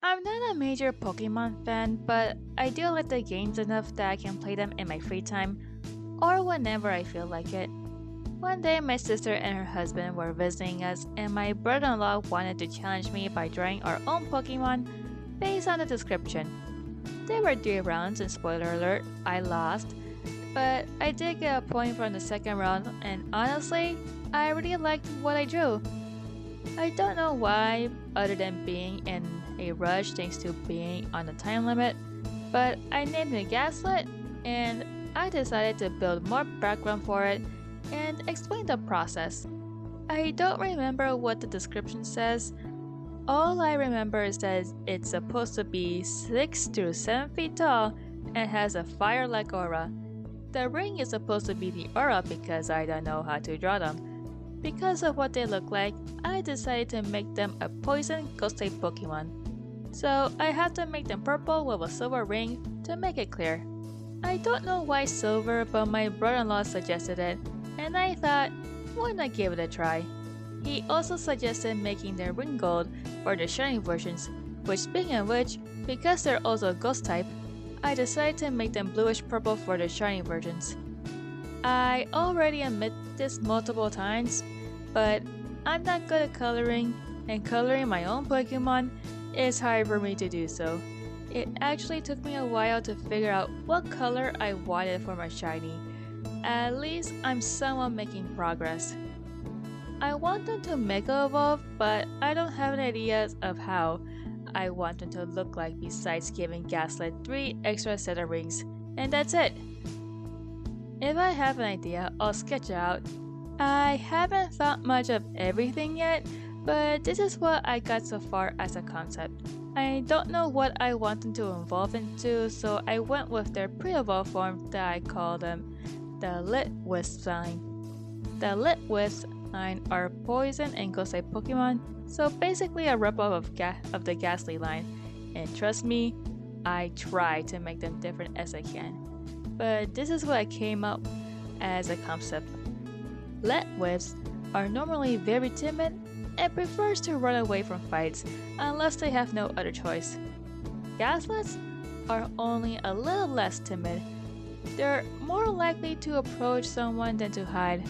I'm not a major Pokemon fan, but I do like the games enough that I can play them in my free time or whenever I feel like it. One day, my sister and her husband were visiting us, and my brother in law wanted to challenge me by drawing our own Pokemon based on the description. There were 3 rounds, and spoiler alert, I lost, but I did get a point from the second round, and honestly, I really liked what I drew. I don't know why, other than being in a rush thanks to being on a time limit, but I named it Gaslit, and I decided to build more background for it and explain the process. I don't remember what the description says. All I remember is that it's supposed to be 6 to 7 feet tall and has a fire-like aura. The ring is supposed to be the aura because I don't know how to draw them. Because of what they look like, I decided to make them a poison ghost-type Pokemon. So I have to make them purple with a silver ring to make it clear. I don't know why silver, but my brother-in-law suggested it, and I thought, why not give it a try? He also suggested making the ring gold for the shiny versions, which speaking of which, because they're also ghost type, I decided to make them bluish purple for the shiny versions. I already admit this multiple times, but I'm not good at coloring, and coloring my own Pokemon is hard for me to do so. It actually took me a while to figure out what color I wanted for my shiny. At least I'm somewhat making progress. I want them to Mega Evolve, but I don't have an idea of how I want them to look like besides giving Gaslight 3 extra set of rings, and that's it. If I have an idea, I'll sketch it out. I haven't thought much of everything yet, but this is what I got so far as a concept. I don't know what I want them to evolve into, so I went with their pre-evolved form that I call them the Lit Wisp line. The Lit Wisp line are poison and ghost type Pokemon, so basically a ripoff of the Ghastly line. And trust me, I try to make them different as I can. But this is what I came up as a concept. Lit Wisps are normally very timid and prefers to run away from fights unless they have no other choice. Gaslets are only a little less timid. They're more likely to approach someone than to hide,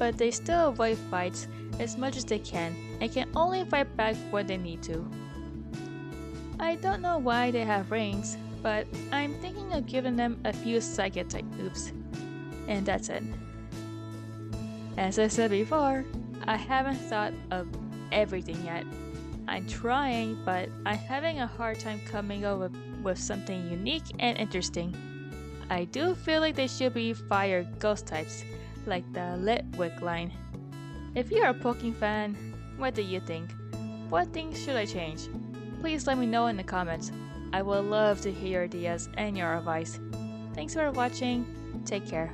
but they still avoid fights as much as they can and can only fight back when they need to. I don't know why they have rings, but I'm thinking of giving them a few psychic type moves. And that's it. As I said before, I haven't thought of everything yet. I'm trying, but I'm having a hard time coming up with something unique and interesting. I do feel like they should be fire ghost types, like the Litwick line. If you're a Pokemon fan, what do you think? What things should I change? Please let me know in the comments. I would love to hear your ideas and your advice. Thanks for watching. Take care.